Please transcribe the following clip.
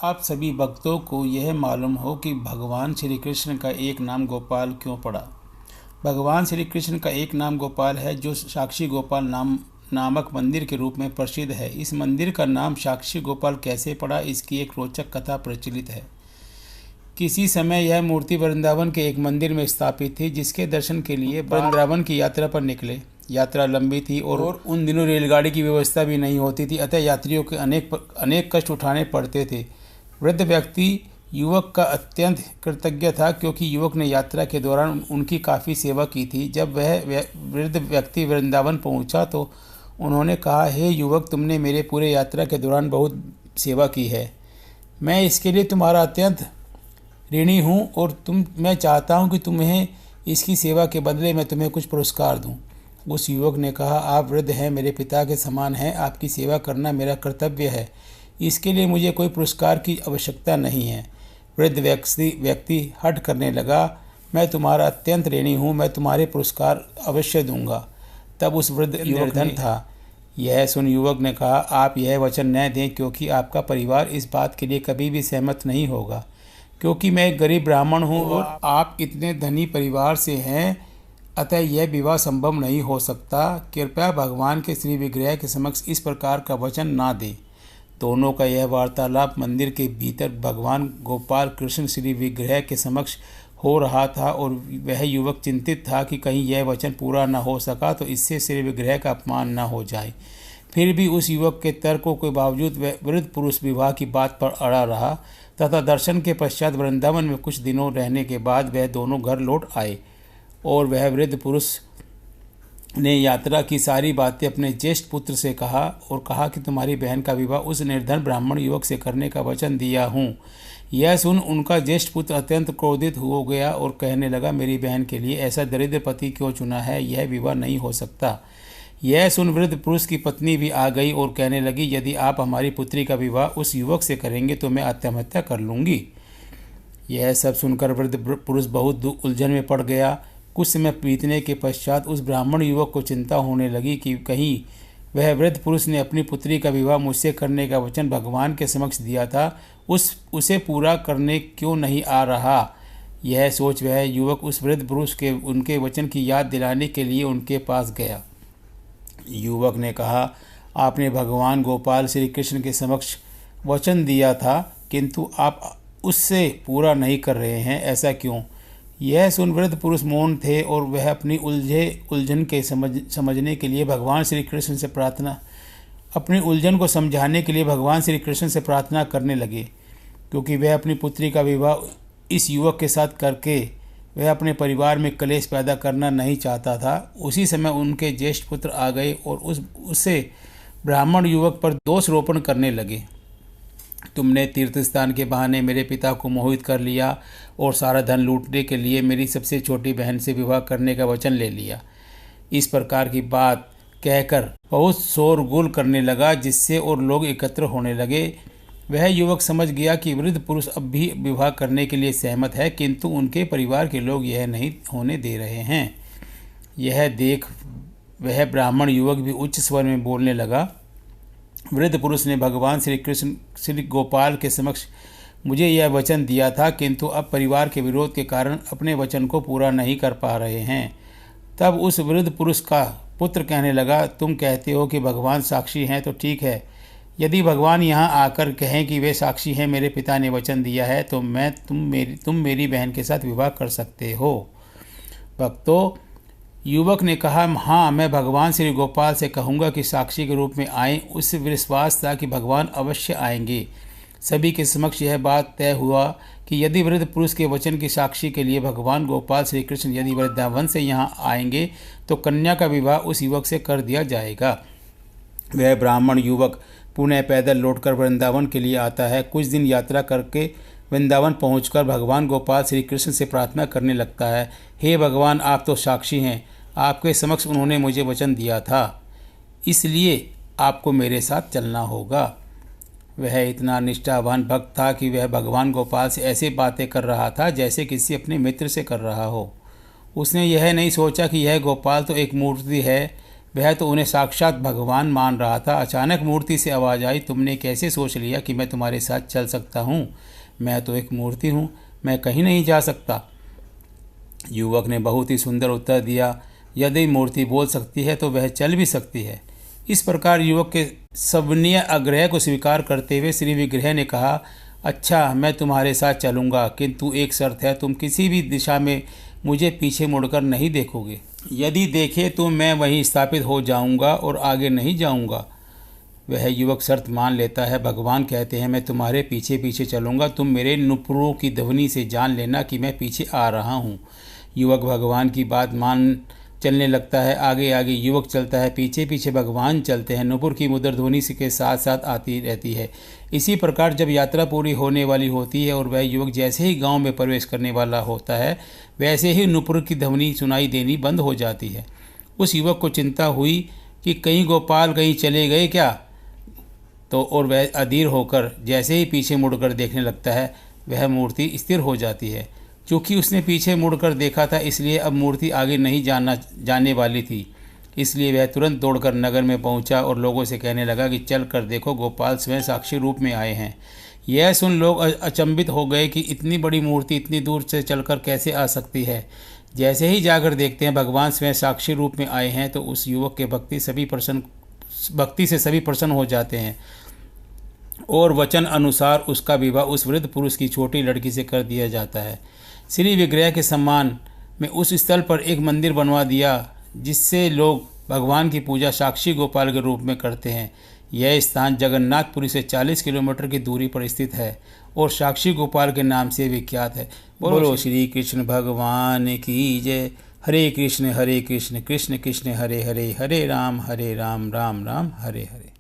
आप सभी भक्तों को यह मालूम हो कि भगवान श्री कृष्ण का एक नाम गोपाल क्यों पड़ा। भगवान श्री कृष्ण का एक नाम गोपाल है, जो साक्षी गोपाल नामक मंदिर के रूप में प्रसिद्ध है। इस मंदिर का नाम साक्षी गोपाल कैसे पड़ा, इसकी एक रोचक कथा प्रचलित है। किसी समय यह मूर्ति वृंदावन के एक मंदिर में स्थापित थी, जिसके दर्शन के लिए वृंदावन की यात्रा पर निकले। यात्रा लंबी थी और उन दिनों रेलगाड़ी की व्यवस्था भी नहीं होती थी, अतः यात्रियों के अनेक कष्ट उठाने पड़ते थे। वृद्ध व्यक्ति युवक का अत्यंत कृतज्ञ था, क्योंकि युवक ने यात्रा के दौरान उनकी काफ़ी सेवा की थी। जब वह वृद्ध व्यक्ति वृंदावन पहुंचा तो उन्होंने कहा, हे युवक, तुमने मेरे पूरे यात्रा के दौरान बहुत सेवा की है। मैं इसके लिए तुम्हारा अत्यंत ऋणी हूँ और मैं चाहता हूँ कि तुम्हें इसकी सेवा के बदले मैं तुम्हें कुछ पुरस्कार दूँ। उस युवक ने कहा, आप वृद्ध हैं, मेरे पिता के समान हैं, आपकी सेवा करना मेरा कर्तव्य है। इसके लिए मुझे कोई पुरस्कार की आवश्यकता नहीं है। वृद्ध व्यक्ति हठ करने लगा, मैं तुम्हारा अत्यंत ऋणी हूँ, मैं तुम्हारे पुरस्कार अवश्य दूंगा। तब उस वृद्ध निर्धन था। यह सुन युवक ने कहा, आप यह वचन न दें, क्योंकि आपका परिवार इस बात के लिए कभी भी सहमत नहीं होगा, क्योंकि मैं एक गरीब ब्राह्मण हूँ और आप इतने धनी परिवार से हैं, अतः यह विवाह संभव नहीं हो सकता। कृपया भगवान के श्री विग्रह के समक्ष इस प्रकार का वचन ना दे। दोनों का यह वार्तालाप मंदिर के भीतर भगवान गोपाल कृष्ण श्री विग्रह के समक्ष हो रहा था, और वह युवक चिंतित था कि कहीं यह वचन पूरा न हो सका तो इससे श्री विग्रह का अपमान न हो जाए। फिर भी उस युवक के तर्कों के बावजूद वह वृद्ध पुरुष विवाह की बात पर अड़ा रहा, तथा दर्शन के पश्चात वृंदावन में कुछ दिनों रहने के बाद वह दोनों घर लौट आए। और वह वृद्ध पुरुष ने यात्रा की सारी बातें अपने ज्येष्ठ पुत्र से कहा और कहा कि तुम्हारी बहन का विवाह उस निर्धन ब्राह्मण युवक से करने का वचन दिया हूँ। यह सुन उनका ज्येष्ठ पुत्र अत्यंत क्रोधित हो गया और कहने लगा, मेरी बहन के लिए ऐसा दरिद्र पति क्यों चुना है, यह विवाह नहीं हो सकता। यह सुन वृद्ध पुरुष की पत्नी भी आ गई और कहने लगी, यदि आप हमारी पुत्री का विवाह उस युवक से करेंगे तो मैं आत्महत्या कर लूँगी। यह सब सुनकर वृद्ध पुरुष बहुत उलझन में पड़ गया। कुछ समय बीतने के पश्चात उस ब्राह्मण युवक को चिंता होने लगी कि कहीं वह वृद्ध पुरुष ने अपनी पुत्री का विवाह मुझसे करने का वचन भगवान के समक्ष दिया था, उसे पूरा करने क्यों नहीं आ रहा। यह सोच वह युवक उस वृद्ध पुरुष के उनके वचन की याद दिलाने के लिए उनके पास गया। युवक ने कहा, आपने भगवान गोपाल श्री कृष्ण के समक्ष वचन दिया था, किंतु आप उससे पूरा नहीं कर रहे हैं, ऐसा क्यों। यह सुन वृद्ध पुरुष मौन थे और वह अपनी उलझन के समझने के लिए भगवान श्री कृष्ण से अपनी उलझन को समझाने के लिए भगवान श्री कृष्ण से प्रार्थना करने लगे, क्योंकि वह अपनी पुत्री का विवाह इस युवक के साथ करके वह अपने परिवार में कलेश पैदा करना नहीं चाहता था। उसी समय उनके ज्येष्ठ पुत्र आ गए और उससे ब्राह्मण युवक पर दोष रोपण करने लगे। तुमने तीर्थ स्थान के बहाने मेरे पिता को मोहित कर लिया और सारा धन लूटने के लिए मेरी सबसे छोटी बहन से विवाह करने का वचन ले लिया। इस प्रकार की बात कहकर बहुत शोरगुल करने लगा, जिससे और लोग एकत्र होने लगे। वह युवक समझ गया कि वृद्ध पुरुष अब भी विवाह करने के लिए सहमत है, किंतु उनके परिवार के लोग यह नहीं होने दे रहे हैं। यह देख वह ब्राह्मण युवक भी उच्च स्वर में बोलने लगा, वृद्ध पुरुष ने भगवान श्री कृष्ण श्री गोपाल के समक्ष मुझे यह वचन दिया था, किंतु अब परिवार के विरोध के कारण अपने वचन को पूरा नहीं कर पा रहे हैं। तब उस वृद्ध पुरुष का पुत्र कहने लगा, तुम कहते हो कि भगवान साक्षी हैं, तो ठीक है। यदि भगवान यहाँ आकर कहें कि वे साक्षी हैं, मेरे पिता ने वचन दिया है, तो तुम मेरी बहन के साथ विवाह कर सकते हो। भक्तों, युवक ने कहा, हाँ, मैं भगवान श्री गोपाल से कहूँगा कि साक्षी के रूप में आएं। उससे विश्वास था कि भगवान अवश्य आएंगे। सभी के समक्ष यह बात तय हुआ कि यदि वृद्ध पुरुष के वचन की साक्षी के लिए भगवान गोपाल श्री कृष्ण यदि वृंदावन से यहाँ आएंगे तो कन्या का विवाह उस युवक से कर दिया जाएगा। वह ब्राह्मण युवक पुनः पैदल लौटकर वृंदावन के लिए आता है। कुछ दिन यात्रा करके वृंदावन पहुंचकर भगवान गोपाल श्री कृष्ण से प्रार्थना करने लगता है, हे भगवान, आप तो साक्षी हैं, आपके समक्ष उन्होंने मुझे वचन दिया था, इसलिए आपको मेरे साथ चलना होगा। वह इतना निष्ठावान भक्त था कि वह भगवान गोपाल से ऐसी बातें कर रहा था जैसे किसी अपने मित्र से कर रहा हो। उसने यह नहीं सोचा कि यह गोपाल तो एक मूर्ति है, वह तो उन्हें साक्षात भगवान मान रहा था। अचानक मूर्ति से आवाज़ आई, तुमने कैसे सोच लिया कि मैं तुम्हारे साथ चल सकता हूँ? मैं तो एक मूर्ति हूँ, मैं कहीं नहीं जा सकता। युवक ने बहुत ही सुंदर उत्तर दिया, यदि मूर्ति बोल सकती है तो वह चल भी सकती है। इस प्रकार युवक के सविनय आग्रह को स्वीकार करते हुए श्री विग्रह ने कहा, अच्छा, मैं तुम्हारे साथ चलूँगा, किंतु एक शर्त है, तुम किसी भी दिशा में मुझे पीछे मुड़कर नहीं देखोगे। यदि देखे तो मैं वहीं स्थापित हो जाऊंगा और आगे नहीं जाऊंगा। वह युवक शर्त मान लेता है। भगवान कहते हैं, मैं तुम्हारे पीछे पीछे चलूंगा, तुम मेरे नुपुरों की ध्वनि से जान लेना कि मैं पीछे आ रहा हूँ। युवक भगवान की बात मान चलने लगता है। आगे आगे युवक चलता है, पीछे पीछे भगवान चलते हैं। नुपुर की मधुर ध्वनि के साथ साथ आती रहती है। इसी प्रकार जब यात्रा पूरी होने वाली होती है और वह युवक जैसे ही गांव में प्रवेश करने वाला होता है, वैसे ही नुपुर की ध्वनि सुनाई देनी बंद हो जाती है। उस युवक को चिंता हुई कि कहीं गोपाल कहीं चले गए क्या, तो और वह अधीर होकर जैसे ही पीछे मुड़कर देखने लगता है, वह मूर्ति स्थिर हो जाती है। चूँकि उसने पीछे मुड़कर देखा था, इसलिए अब मूर्ति आगे नहीं जाने वाली थी। इसलिए वह तुरंत दौड़कर नगर में पहुंचा और लोगों से कहने लगा कि चल कर देखो, गोपाल स्वयं साक्षी रूप में आए हैं। यह सुन लोग अचंभित हो गए कि इतनी बड़ी मूर्ति इतनी दूर से चलकर कैसे आ सकती है। जैसे ही जाकर देखते हैं भगवान स्वयं साक्षी रूप में आए हैं, तो उस युवक के भक्ति से सभी प्रसन्न हो जाते हैं और वचन अनुसार उसका विवाह उस वृद्ध पुरुष की छोटी लड़की से कर दिया जाता है। श्री विग्रह के सम्मान में उस स्थल पर एक मंदिर बनवा दिया, जिससे लोग भगवान की पूजा साक्षी गोपाल के रूप में करते हैं। यह स्थान जगन्नाथपुरी से 40 किलोमीटर की दूरी पर स्थित है और साक्षी गोपाल के नाम से विख्यात है। बोलो श्री कृष्ण भगवान की जय। हरे कृष्ण कृष्ण कृष्ण हरे हरे, हरे राम राम राम हरे हरे।